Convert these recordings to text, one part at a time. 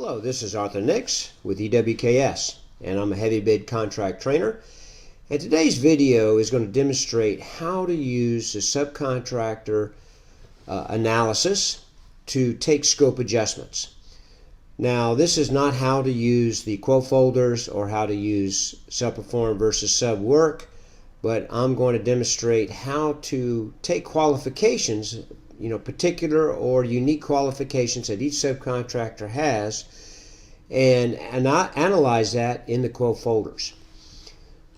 Hello, this is Arthur Nix with EWKS, and I'm a heavy bid contract trainer. And today's video is going to demonstrate how to use the subcontractor analysis to take scope adjustments. Now, this is not how to use the quote folders or how to use SelfPerform versus sub work, but I'm going to demonstrate how to take qualifications, particular or unique qualifications that each subcontractor has, and analyze that in the quote folders.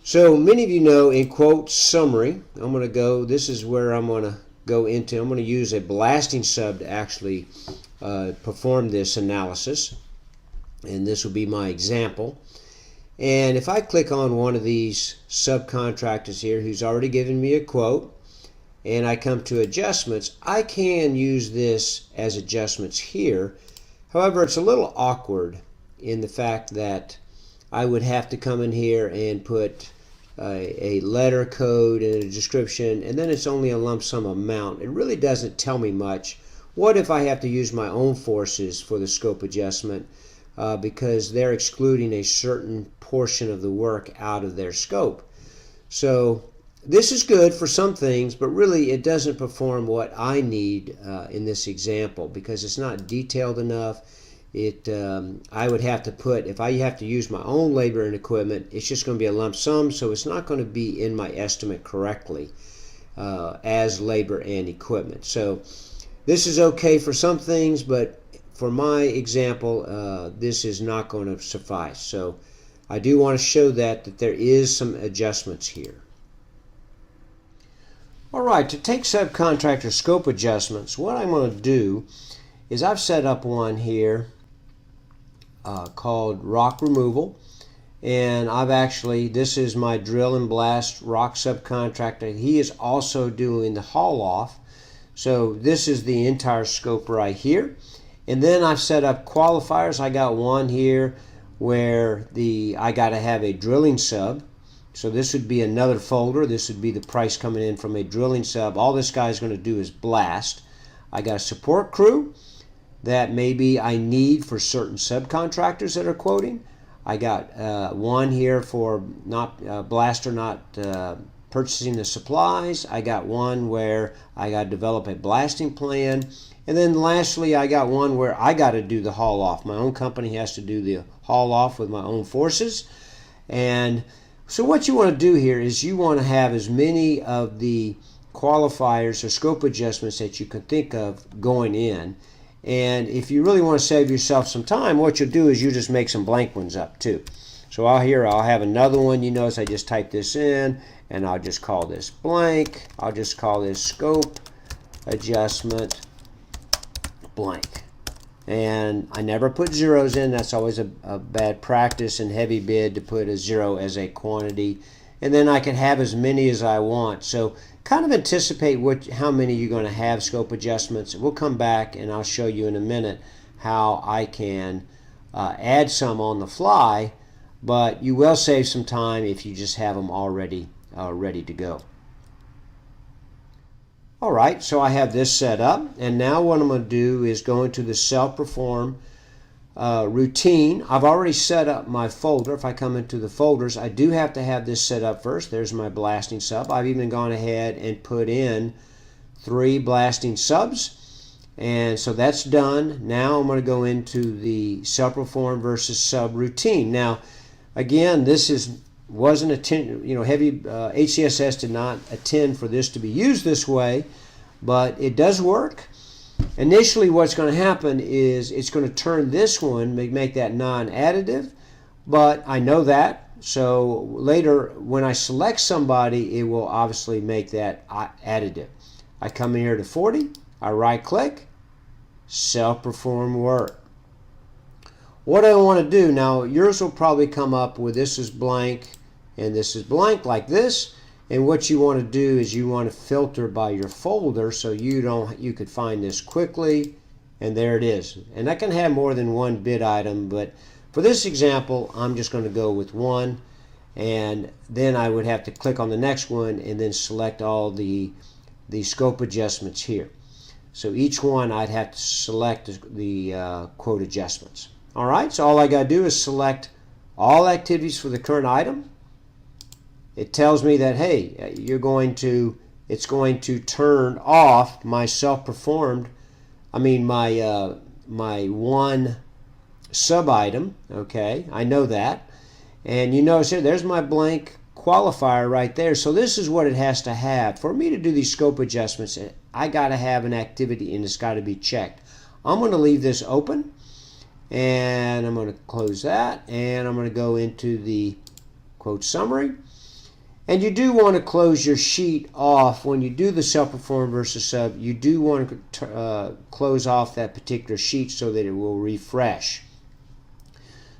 So many of you know in quote summary, this is where I'm going to go into. I'm going to use a blasting sub to actually perform this analysis, and this will be my example. And if I click on one of these subcontractors here who's already given me a quote, and I come to adjustments, I can use this as adjustments here. However, it's a little awkward in the fact that I would have to come in here and put a letter code and a description, and then it's only a lump sum amount. It really doesn't tell me much. What if I have to use my own forces for the scope adjustment because they're excluding a certain portion of the work out of their scope? So this is good for some things, but really it doesn't perform what I need in this example because it's not detailed enough. I would have to put, if I have to use my own labor and equipment, it's just going to be a lump sum, so it's not going to be in my estimate correctly as labor and equipment. So this is okay for some things, but for my example, this is not going to suffice. So I do want to show that there is some adjustments here. Alright, to take subcontractor scope adjustments, what I'm going to do is I've set up one here called rock removal, and this is my drill and blast rock subcontractor. He is also doing the haul off, so this is the entire scope right here. And then I've set up qualifiers. I got one here where I got to have a drilling sub. So this would be another folder. This would be the price coming in from a drilling sub. All this guy's going to do is blast. I got a support crew that maybe I need for certain subcontractors that are quoting. I got one here for blaster not purchasing the supplies. I got one where I got to develop a blasting plan. And then lastly, I got one where I got to do the haul off. My own company has to do the haul off with my own forces. And so what you want to do here is you want to have as many of the qualifiers or scope adjustments that you can think of going in. And if you really want to save yourself some time, what you'll do is you just make some blank ones up too. So I'll have another one. You notice I just type this in, and I'll just call this blank. I'll just call this scope adjustment blank. And I never put zeros in. That's always a bad practice in heavy bid to put a zero as a quantity. And then I can have as many as I want. So kind of anticipate how many you're going to have scope adjustments. We'll come back and I'll show you in a minute how I can add some on the fly, but you will save some time if you just have them already ready to go. Alright, so I have this set up, and now what I'm going to do is go into the SelfPerform routine. I've already set up my folder. If I come into the folders, I do have to have this set up first. There's my blasting sub. I've even gone ahead and put in 3 blasting subs, and so that's done. Now I'm going to go into the SelfPerform versus sub routine. Now again, this wasn't heavy HCSS did not intend for this to be used this way, but it does work. Initially what's going to happen is it's going to turn this one, make that non-additive, but I know that, so later when I select somebody, it will obviously make that additive. I come in here to 40, I right click, SelfPerform work. What I want to do now, yours will probably come up with this is blank and this is blank like this, and what you want to do is you want to filter by your folder so you could find this quickly, and there it is. And I can have more than one bid item, but for this example I'm just going to go with one, and then I would have to click on the next one and then select all the scope adjustments here. So each one I'd have to select the quote adjustments. All right, so all I got to do is select all activities for the current item. It tells me that, hey, it's going to turn off my self-performed, my one sub item. Okay, I know that. And you notice here, there's my blank qualifier right there. So this is what it has to have. For me to do these scope adjustments, I got to have an activity and it's got to be checked. I'm going to leave this open and I'm going to close that and I'm going to go into the quote summary. And you do want to close your sheet off when you do the self-perform versus sub. You do want to close off that particular sheet so that it will refresh.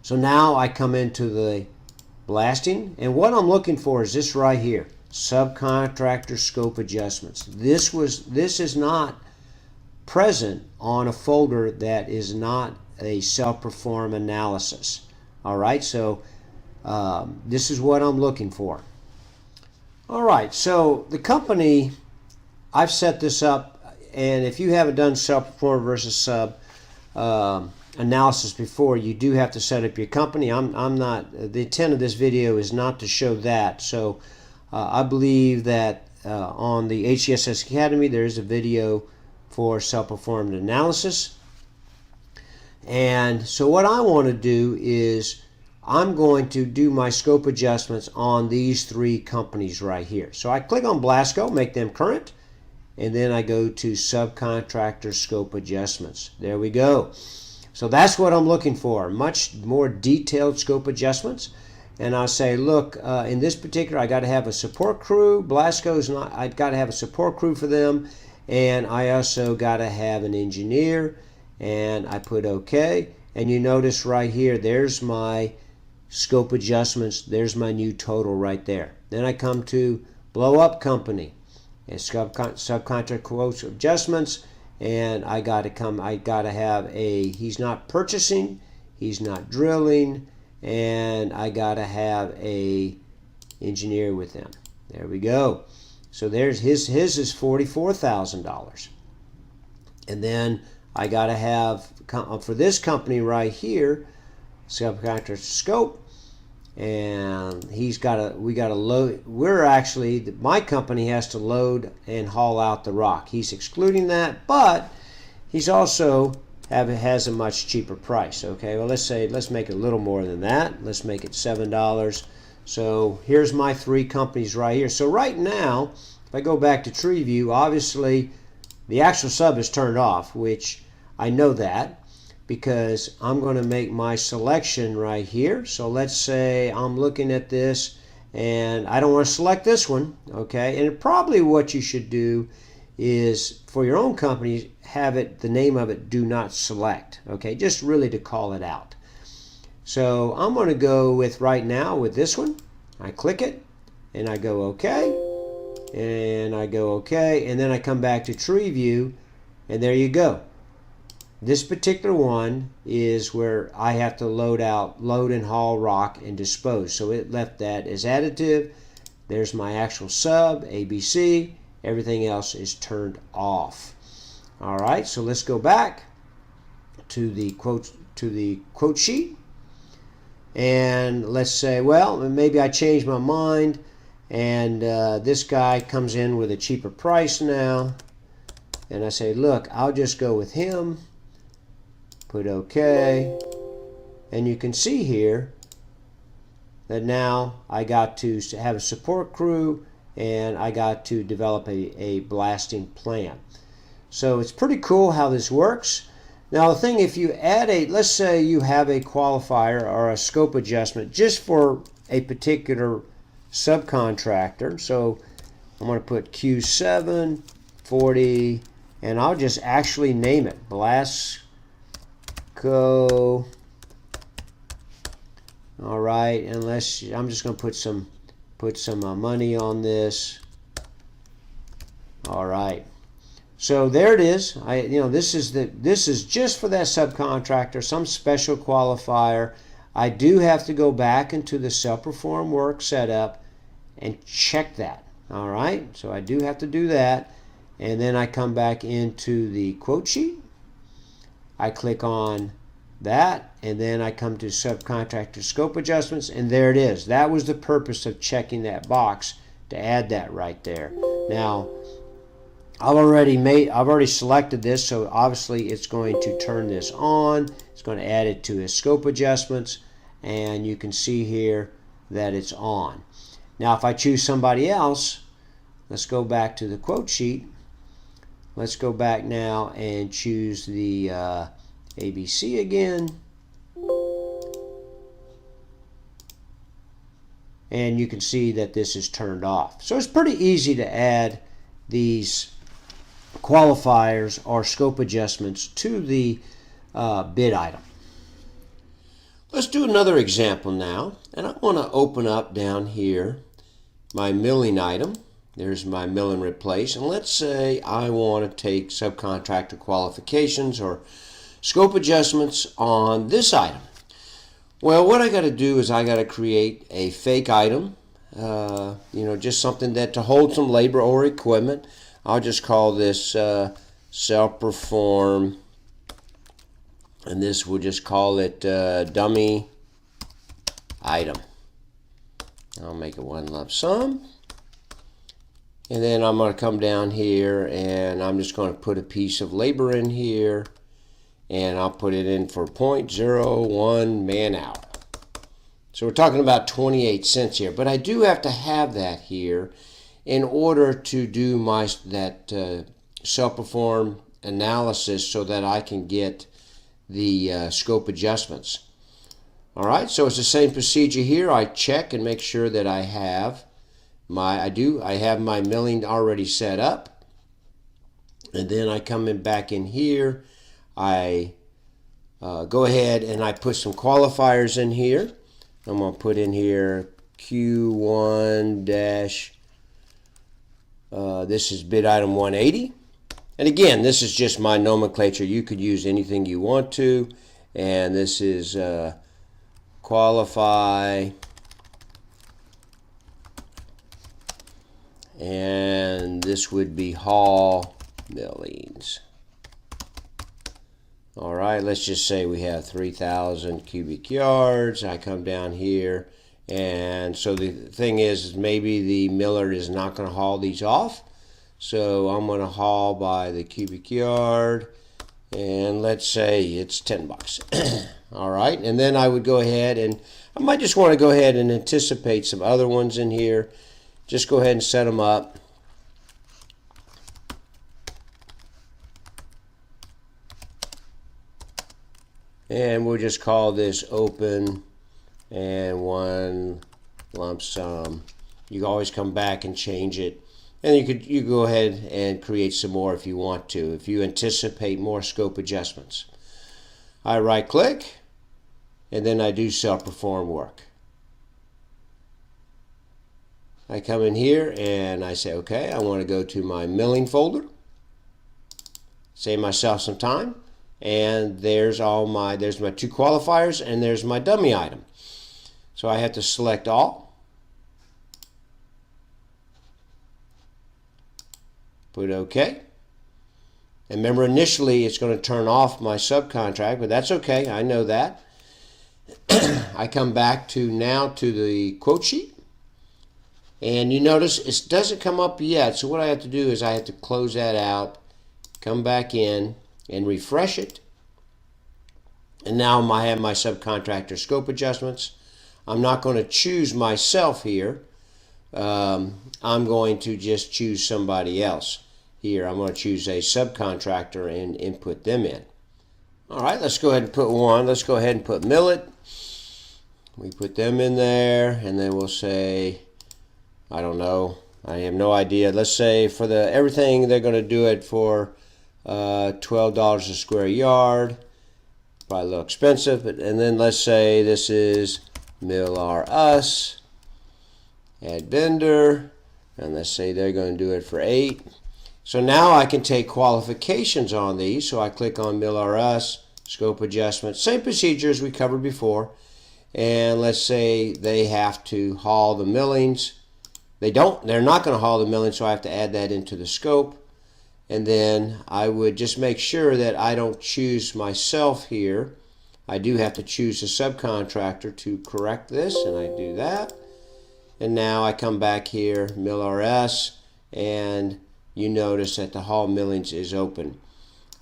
So now I come into the blasting, and what I'm looking for is this right here, subcontractor scope adjustments. This is not present on a folder that is not a self-perform analysis. All right, so this is what I'm looking for. All right, so the company, I've set this up, and if you haven't done self-perform versus sub analysis before, you do have to set up your company. I'm not, the intent of this video is not to show that. So I believe that on the HCSS Academy there is a video for self-performed analysis. And so what I want to do is I'm going to do my scope adjustments on these three companies right here. So I click on Blasco, make them current, and then I go to subcontractor scope adjustments. There we go. So that's what I'm looking for, much more detailed scope adjustments. And I'll say, look, in this particular, I got to have a support crew. Blasco's not, I've got to have a support crew for them. And I also got to have an engineer. And I put OK. And you notice right here, there's my scope adjustments. There's my new total right there. Then I come to blow up company and subcontract quotes adjustments. And I got to have a, he's not purchasing, he's not drilling, and I got to have a engineer with him. There we go. So there's his is $44,000. And then I got to have, for this company right here, subcontractor scope, and we got to load, my company has to load and haul out the rock. He's excluding that, but he's also has a much cheaper price. Okay, well, let's make it a little more than that. Let's make it $7. So here's my three companies right here. So right now, if I go back to tree view, obviously the actual sub is turned off, which I know that, because I'm going to make my selection right here. So let's say I'm looking at this and I don't want to select this one, okay? And probably what you should do is, for your own company, have it, the name of it, do not select, okay? Just really to call it out. So I'm going to go with right now with this one. I click it and I go okay, and I go okay, and then I come back to tree view, and there you go. This particular one is where I have to load and haul rock and dispose. So it left that as additive. There's my actual sub, ABC. Everything else is turned off. All right, so let's go back to the quote sheet. And let's say, well, maybe I changed my mind, and this guy comes in with a cheaper price now. And I say, look, I'll just go with him. Put OK, and you can see here that now I got to have a support crew and I got to develop a blasting plan. So it's pretty cool how this works. Now the thing, if you add let's say you have a qualifier or a scope adjustment just for a particular subcontractor. So I'm going to put Q7 40, and I'll just actually name it Blasco. All right, unless I'm just going to put some money on this. All right, so there it is. This is just for that subcontractor, some special qualifier. I do have to go back into the self-perform work setup and check that. All right, so I do have to do that, and then I come back into the quote sheet. I click on that, and then I come to subcontractor scope adjustments, and there it is. That was the purpose of checking that box, to add that right there. Now I've already selected this, so obviously it's going to turn this on. It's going to add it to his scope adjustments, and you can see here that it's on. Now if I choose somebody else, let's go back to the quote sheet. Let's go back now and choose the ABC again. And you can see that this is turned off. So it's pretty easy to add these qualifiers or scope adjustments to the bid item. Let's do another example now, and I want to open up down here my milling item. There's my mill and replace, and let's say I want to take subcontractor qualifications or scope adjustments on this item. Well, what I got to do is I got to create a fake item, just something that to hold some labor or equipment. I'll just call this SelfPerform, and this we'll just call it dummy item. I'll make it one lump sum. And then I'm going to come down here and I'm just going to put a piece of labor in here, and I'll put it in for 0.01 man hour. So we're talking about 28 cents here, but I do have to have that here in order to do that SelfPerform analysis so that I can get the scope adjustments. All right, so it's the same procedure here. I check and make sure that I have I have my milling already set up, and then I come back in here. I go ahead and I put some qualifiers in here. I'm going to put in here Q1 dash, this is bid item 180. And again, this is just my nomenclature. You could use anything you want to. And this is qualify. And this would be haul millings. All right, let's just say we have 3,000 cubic yards. I come down here, and so the thing is maybe the miller is not going to haul these off. So I'm going to haul by the cubic yard, and let's say it's 10 bucks. All right, and then I would go ahead, and I might just want to go ahead and anticipate some other ones in here. Just go ahead and set them up. And we'll just call this open and one lump sum. You can always come back and change it. And you go ahead and create some more if you want to, if you anticipate more scope adjustments. I right click, and then I do SelfPerform work. I come in here and I say, okay, I want to go to my milling folder. Save myself some time. And there's my two qualifiers, and there's my dummy item. So I have to select all. Put OK. And remember, initially it's going to turn off my subcontract, but that's okay. I know that. I come back now to the quote sheet. And you notice it doesn't come up yet. So what I have to do is I have to close that out, come back in, and refresh it. And now I have my subcontractor scope adjustments. I'm not going to choose myself here. I'm going to just choose somebody else here. I'm going to choose a subcontractor and input them in. All right, let's go ahead and put one. Let's go ahead and put millet. We put them in there, and then we'll say, I don't know, I have no idea. Let's say for everything they're going to do it for $12 a square yard. Probably a little expensive, and then let's say this is mill R us, add vendor, and let's say they're going to do it for 8. So now I can take qualifications on these. So I click on mill R us, scope adjustment, same procedure as we covered before. And let's say they have to haul the millings. They're not going to haul the millings, so I have to add that into the scope. And then I would just make sure that I don't choose myself here. I do have to choose the subcontractor to correct this, and I do that. And now I come back here, mill RS, and you notice that the hall millings is open.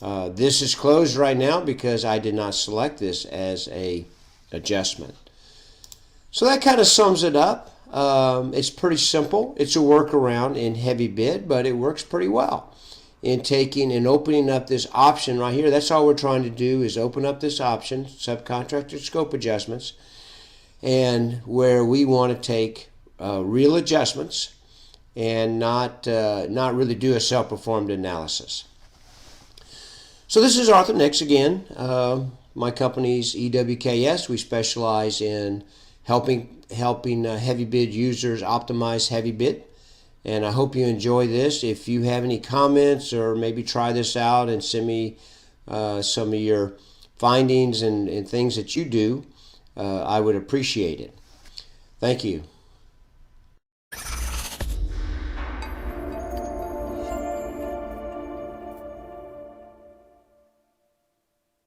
This is closed right now because I did not select this as a adjustment. So that kind of sums it up. It's pretty simple. It's a workaround in HeavyBid, but it works pretty well in taking and opening up this option right here. That's all we're trying to do, is open up this option, subcontractor scope adjustments, and where we want to take real adjustments and not really do a self-performed analysis. So this is Arthur Nix again. My company's EWKS. We specialize in helping HeavyBid users optimize HeavyBid, and I hope you enjoy this. If you have any comments, or maybe try this out and send me some of your findings and things that you do, I would appreciate it. Thank you.